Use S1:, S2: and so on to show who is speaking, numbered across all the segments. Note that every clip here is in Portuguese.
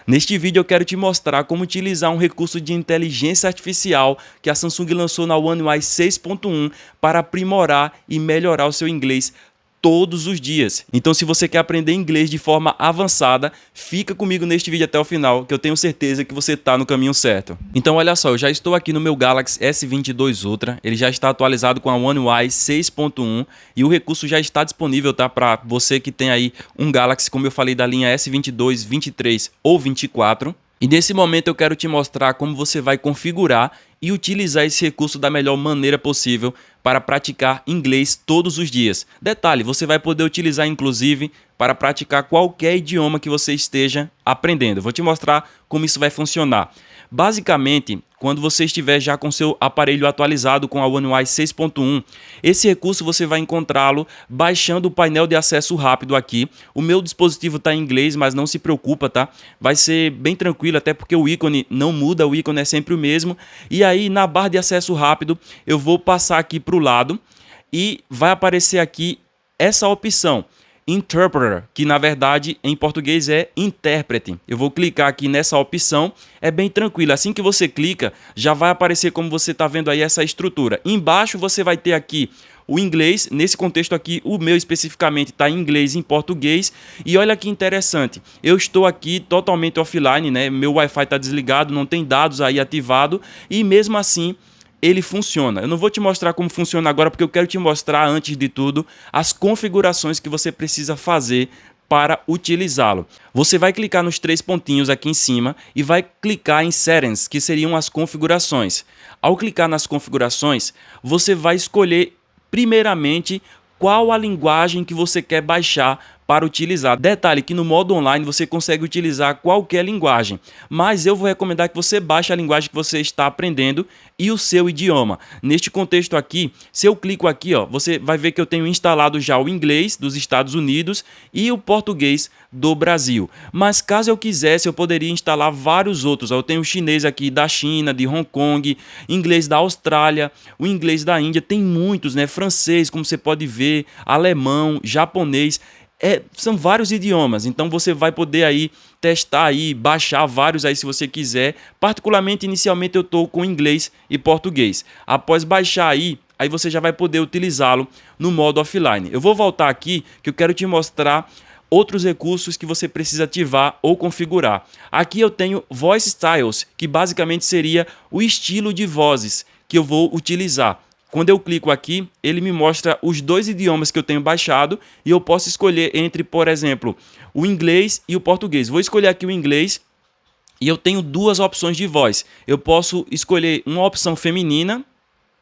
S1: Neste vídeo eu quero te mostrar como utilizar um recurso de inteligência artificial que a Samsung lançou na One UI 6.1 para aprimorar e melhorar o seu inglês todos os dias. Então, se você quer aprender inglês de forma avançada, fica comigo neste vídeo até o final, que eu tenho certeza que você está no caminho certo. Então, olha só, eu já estou aqui no meu Galaxy S22 Ultra, ele já está atualizado com a One UI 6.1 e o recurso já está disponível, tá? Para você que tem aí um Galaxy, como eu falei, da linha S22, 23 ou 24. E nesse momento eu quero te mostrar como você vai configurar e utilizar esse recurso da melhor maneira possível para praticar inglês todos os dias. Detalhe, você vai poder utilizar inclusive para praticar qualquer idioma que você esteja aprendendo. Vou te mostrar como isso vai funcionar. Basicamente, quando você estiver já com seu aparelho atualizado com a One UI 6.1, esse recurso você vai encontrá-lo baixando o painel de acesso rápido aqui. O meu dispositivo está em inglês, mas não se preocupa, tá? Vai ser bem tranquilo, até porque o ícone não muda, o ícone é sempre o mesmo. E aí, na barra de acesso rápido, eu vou passar aqui para o lado e vai aparecer aqui essa opção. Interpreter, que na verdade em português é intérprete. Eu vou clicar aqui nessa opção, é bem tranquilo. Assim que você clica, já vai aparecer como você está vendo aí essa estrutura. Embaixo você vai ter aqui o inglês, nesse contexto aqui o meu especificamente está em inglês e em português. E olha que interessante, eu estou aqui totalmente offline, né? Meu Wi-Fi está desligado, não tem dados aí ativado e mesmo assim ele funciona. Eu não vou te mostrar como funciona agora porque eu quero te mostrar, antes de tudo, as configurações que você precisa fazer para utilizá-lo. Você vai clicar nos três pontinhos aqui em cima e vai clicar em Settings, que seriam as configurações. Ao clicar nas configurações, você vai escolher primeiramente qual a linguagem que você quer baixar para utilizar. Detalhe que no modo online você consegue utilizar qualquer linguagem, mas eu vou recomendar que você baixe a linguagem que você está aprendendo e o seu idioma. Neste contexto aqui, se eu clico aqui, ó, você vai ver que eu tenho instalado já o inglês dos Estados Unidos e o português do Brasil. Mas caso eu quisesse, eu poderia instalar vários outros. Eu tenho o chinês aqui da China, de Hong Kong, inglês da Austrália, o inglês da Índia, tem muitos, né? Francês, como você pode ver, alemão, japonês. São vários idiomas, então você vai poder aí testar aí, baixar vários aí se você quiser. Particularmente, inicialmente eu estou com inglês e português. Após baixar aí você já vai poder utilizá-lo no modo offline. Eu vou voltar aqui que eu quero te mostrar outros recursos que você precisa ativar ou configurar. Aqui eu tenho Voice Styles, que basicamente seria o estilo de vozes que eu vou utilizar. Quando eu clico aqui, ele me mostra os dois idiomas que eu tenho baixado e eu posso escolher entre, por exemplo, o inglês e o português. Vou escolher aqui o inglês e eu tenho duas opções de voz. Eu posso escolher uma opção feminina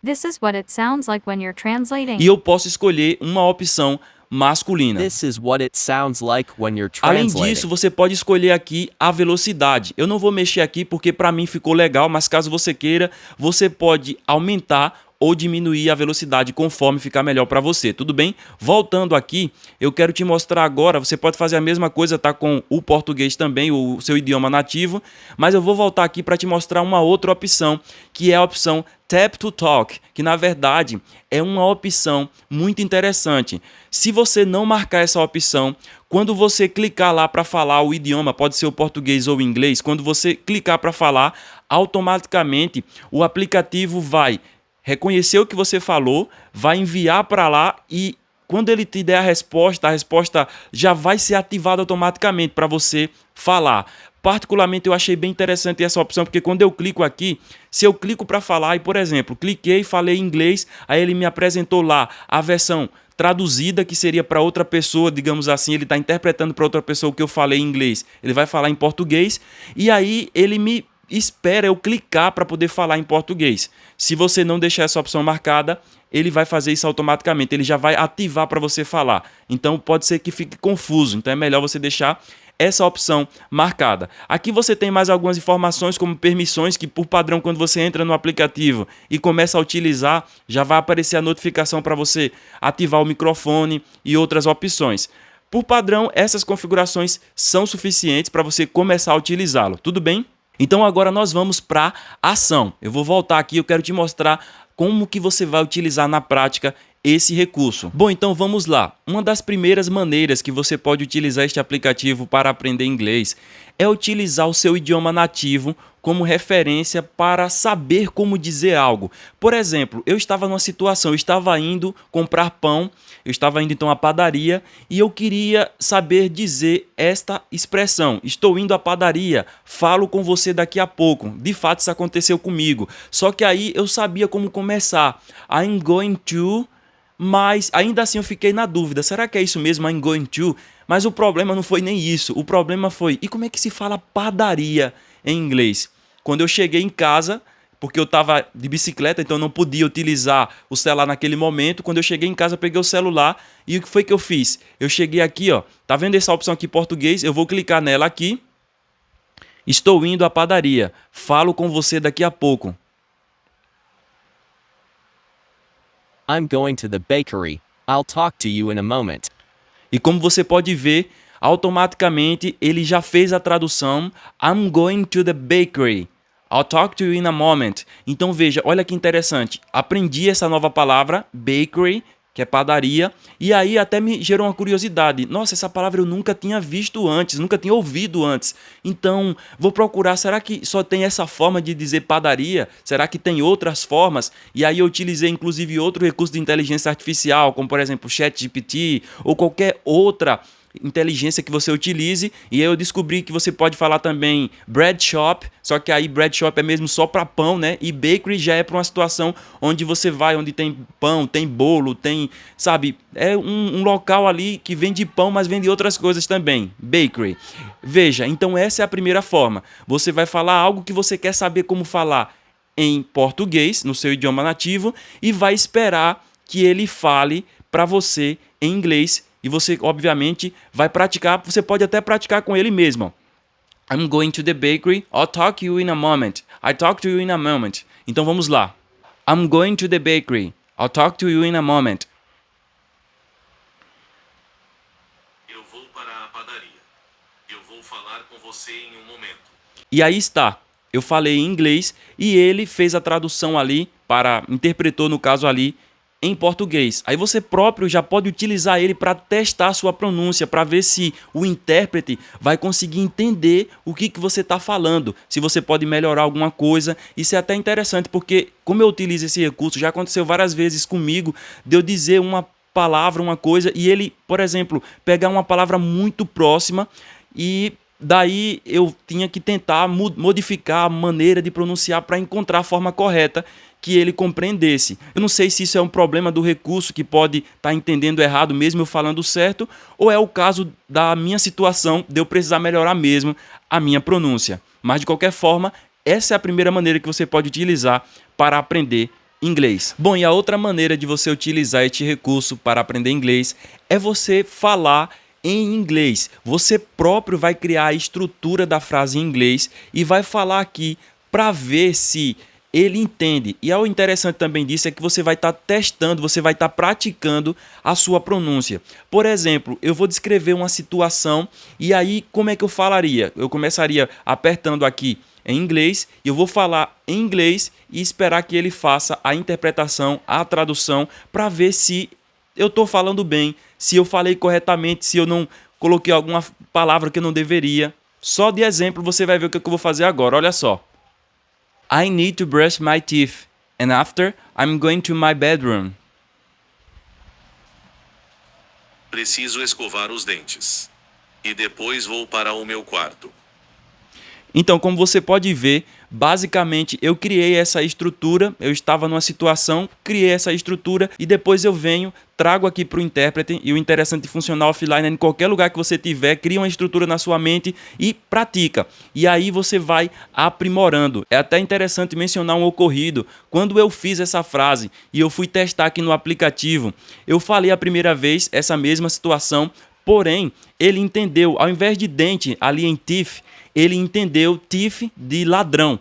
S2: This is what it sounds like when you're translating.
S1: e eu posso escolher uma opção masculina.
S3: This is what it sounds like when you're
S1: Além
S3: translating.
S1: disso, você pode escolher aqui a velocidade. Eu não vou mexer aqui porque para mim ficou legal, mas caso você queira, você pode aumentar ou diminuir a velocidade conforme ficar melhor para você, tudo bem? Voltando aqui, eu quero te mostrar agora, você pode fazer a mesma coisa, tá, com o português também, o seu idioma nativo, mas eu vou voltar aqui para te mostrar uma outra opção, que é a opção Tap to Talk, que na verdade é uma opção muito interessante. Se você não marcar essa opção, quando você clicar lá para falar o idioma, pode ser o português ou o inglês, quando você clicar para falar, automaticamente o aplicativo vai reconhecer o que você falou, vai enviar para lá e quando ele te der a resposta já vai ser ativada automaticamente para você falar. Particularmente eu achei bem interessante essa opção, porque quando eu clico aqui, se eu clico para falar e, por exemplo, cliquei, falei inglês, aí ele me apresentou lá a versão traduzida, que seria para outra pessoa, digamos assim, ele está interpretando para outra pessoa o que eu falei em inglês, ele vai falar em português, e aí ele me espera eu clicar para poder falar em português. Se você não deixar essa opção marcada, ele vai fazer isso automaticamente, ele já vai ativar para você falar. Então pode ser que fique confuso, então é melhor você deixar essa opção marcada. Aqui você tem mais algumas informações como permissões, que por padrão quando você entra no aplicativo e começa a utilizar, já vai aparecer a notificação para você ativar o microfone e outras opções. Por padrão, essas configurações são suficientes para você começar a utilizá-lo, tudo bem? Então agora nós vamos para a ação. Eu vou voltar aqui, eu quero te mostrar como que você vai utilizar na prática esse recurso. Bom, então vamos lá. Uma das primeiras maneiras que você pode utilizar este aplicativo para aprender inglês é utilizar o seu idioma nativo como referência para saber como dizer algo. Por exemplo, eu estava numa situação, eu estava indo comprar pão, eu estava indo então à padaria e eu queria saber dizer esta expressão: estou indo à padaria, falo com você daqui a pouco. De fato, isso aconteceu comigo. Só que aí eu sabia como começar. I'm going to, mas ainda assim eu fiquei na dúvida. Será que é isso mesmo, I'm going to? Mas o problema não foi nem isso. O problema foi, e como é que se fala padaria em inglês? Quando eu cheguei em casa, porque eu estava de bicicleta, então eu não podia utilizar o celular naquele momento. Quando eu cheguei em casa, eu peguei o celular e o que foi que eu fiz? Eu cheguei aqui, ó, tá vendo essa opção aqui português? Eu vou clicar nela aqui. Estou indo à padaria. Falo com você daqui a pouco.
S3: I'm going to the bakery. I'll talk to you in a moment.
S1: E como você pode ver, automaticamente ele já fez a tradução. I'm going to the bakery. I'll talk to you in a moment. Então veja, olha que interessante. Aprendi essa nova palavra, bakery, que é padaria, e aí até me gerou uma curiosidade. Nossa, essa palavra eu nunca tinha visto antes, nunca tinha ouvido antes. Então, vou procurar, será que só tem essa forma de dizer padaria? Será que tem outras formas? E aí eu utilizei inclusive outro recurso de inteligência artificial, como por exemplo o ChatGPT ou qualquer outra inteligência que você utilize, e aí eu descobri que você pode falar também bread shop, só que aí bread shop é mesmo só para pão, né? E bakery já é para uma situação onde você vai, onde tem pão, tem bolo, tem, sabe, é um local ali que vende pão, mas vende outras coisas também, bakery. Veja, então essa é a primeira forma. Você vai falar algo que você quer saber como falar em português, no seu idioma nativo, e vai esperar que ele fale para você em inglês. E você, obviamente, vai praticar. Você pode até praticar com ele mesmo. I'm going to the bakery. I'll talk to you in a moment. I'll talk to you in a moment. Então vamos lá. I'm going to the bakery. I'll talk to you in a moment.
S4: Eu vou para a padaria. Eu vou falar com você em um momento.
S1: E aí está. Eu falei em inglês e ele fez a tradução ali, interpretou no caso ali, em português. Aí você próprio já pode utilizar ele para testar a sua pronúncia, para ver se o intérprete vai conseguir entender o que você está falando, se você pode melhorar alguma coisa. Isso é até interessante, porque como eu utilizo esse recurso, já aconteceu várias vezes comigo, de eu dizer uma palavra, uma coisa, e ele, por exemplo, pegar uma palavra muito próxima e daí eu tinha que tentar modificar a maneira de pronunciar para encontrar a forma correta que ele compreendesse. Eu não sei se isso é um problema do recurso que pode estar entendendo errado mesmo eu falando certo, ou é o caso da minha situação de eu precisar melhorar mesmo a minha pronúncia. Mas de qualquer forma, essa é a primeira maneira que você pode utilizar para aprender inglês. Bom, e a outra maneira de você utilizar este recurso para aprender inglês é você falar em inglês. Você próprio vai criar a estrutura da frase em inglês e vai falar aqui para ver se ele entende. E o interessante também disso é que você vai estar testando, você vai estar praticando a sua pronúncia. Por exemplo, eu vou descrever uma situação e aí como é que eu falaria? Eu começaria apertando aqui em inglês e eu vou falar em inglês e esperar que ele faça a interpretação, a tradução, para ver se eu estou falando bem, se eu falei corretamente, se eu não coloquei alguma palavra que eu não deveria. Só de exemplo você vai ver o que eu vou fazer agora, olha só. I need to brush my teeth, and after, I'm going to my bedroom.
S4: Preciso escovar os dentes. E depois vou para o meu quarto.
S1: Então, como você pode ver, basicamente eu criei essa estrutura, eu estava numa situação, criei essa estrutura e depois eu venho, trago aqui para o intérprete, e o interessante de funcionar offline é em qualquer lugar que você tiver, cria uma estrutura na sua mente e pratica. E aí você vai aprimorando. É até interessante mencionar um ocorrido. Quando eu fiz essa frase e eu fui testar aqui no aplicativo, eu falei a primeira vez essa mesma situação, porém ele entendeu, ao invés de dente ali em teeth, ele entendeu thief de ladrão.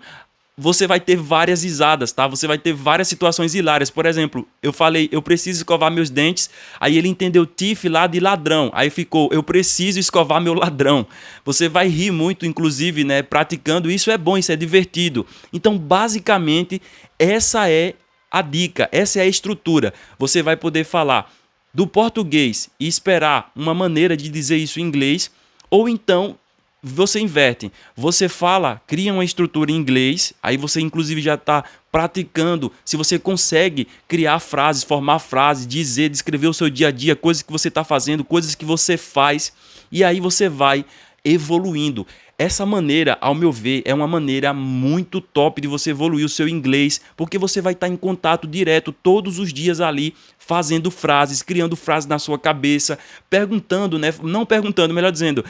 S1: Você vai ter várias risadas, tá? Você vai ter várias situações hilárias. Por exemplo, eu falei, eu preciso escovar meus dentes. Aí ele entendeu thief lá de ladrão. Aí ficou, eu preciso escovar meu ladrão. Você vai rir muito, inclusive, né? Praticando. Isso é bom, isso é divertido. Então, basicamente, essa é a dica, essa é a estrutura. Você vai poder falar do português e esperar uma maneira de dizer isso em inglês, ou então você inverte. Você fala, cria uma estrutura em inglês, aí você inclusive já está praticando. Se você consegue criar frases, formar frases, dizer, descrever o seu dia a dia, coisas que você está fazendo, coisas que você faz, e aí você vai evoluindo. Essa maneira, ao meu ver, é uma maneira muito top de você evoluir o seu inglês, porque você vai estar em contato direto todos os dias ali, fazendo frases, criando frases na sua cabeça, perguntando, né? Não perguntando, melhor dizendo,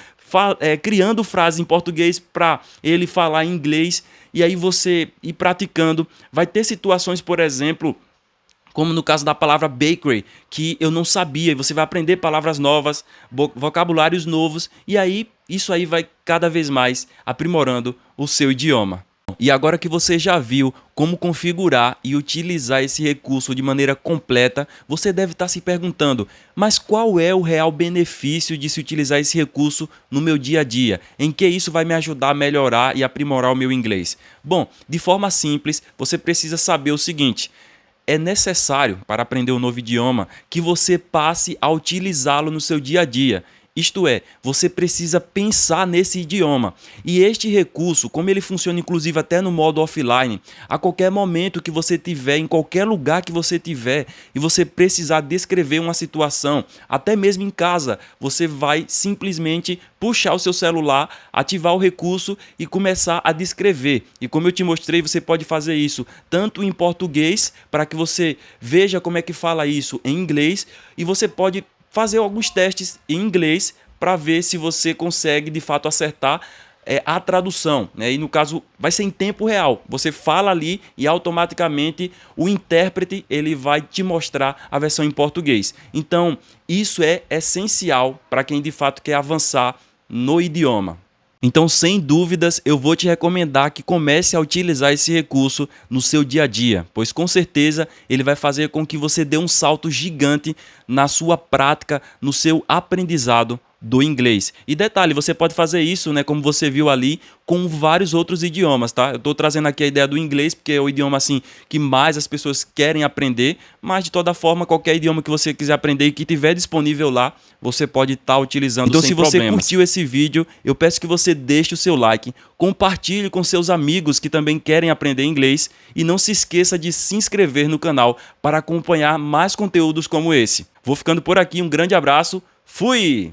S1: criando frases em português para ele falar em inglês, e aí você ir praticando. Vai ter situações, por exemplo, como no caso da palavra bakery, que eu não sabia, e você vai aprender palavras novas, vocabulários novos, e aí isso aí vai cada vez mais aprimorando o seu idioma. E agora que você já viu como configurar e utilizar esse recurso de maneira completa, você deve estar se perguntando, mas qual é o real benefício de se utilizar esse recurso no meu dia a dia? Em que isso vai me ajudar a melhorar e aprimorar o meu inglês? Bom, de forma simples, você precisa saber o seguinte: é necessário, para aprender um novo idioma, que você passe a utilizá-lo no seu dia a dia. Isto é, você precisa pensar nesse idioma. E este recurso, como ele funciona inclusive até no modo offline, a qualquer momento que você tiver, em qualquer lugar que você tiver, e você precisar descrever uma situação, até mesmo em casa, você vai simplesmente puxar o seu celular, ativar o recurso e começar a descrever. E como eu te mostrei, você pode fazer isso tanto em português, para que você veja como é que fala isso em inglês, e você pode fazer alguns testes em inglês para ver se você consegue de fato acertar a tradução, né? E no caso vai ser em tempo real. Você fala ali e automaticamente o intérprete ele vai te mostrar a versão em português. Então isso é essencial para quem de fato quer avançar no idioma. Então, sem dúvidas, eu vou te recomendar que comece a utilizar esse recurso no seu dia a dia, pois com certeza ele vai fazer com que você dê um salto gigante na sua prática, no seu aprendizado do inglês. E detalhe, você pode fazer isso, né, como você viu ali, com vários outros idiomas, tá? Eu estou trazendo aqui a ideia do inglês, porque é o idioma assim que mais as pessoas querem aprender, mas de toda forma, qualquer idioma que você quiser aprender e que tiver disponível lá, você pode estar utilizando então, sem problemas. Então, se você curtiu esse vídeo, eu peço que você deixe o seu like, compartilhe com seus amigos que também querem aprender inglês e não se esqueça de se inscrever no canal para acompanhar mais conteúdos como esse. Vou ficando por aqui, um grande abraço, fui!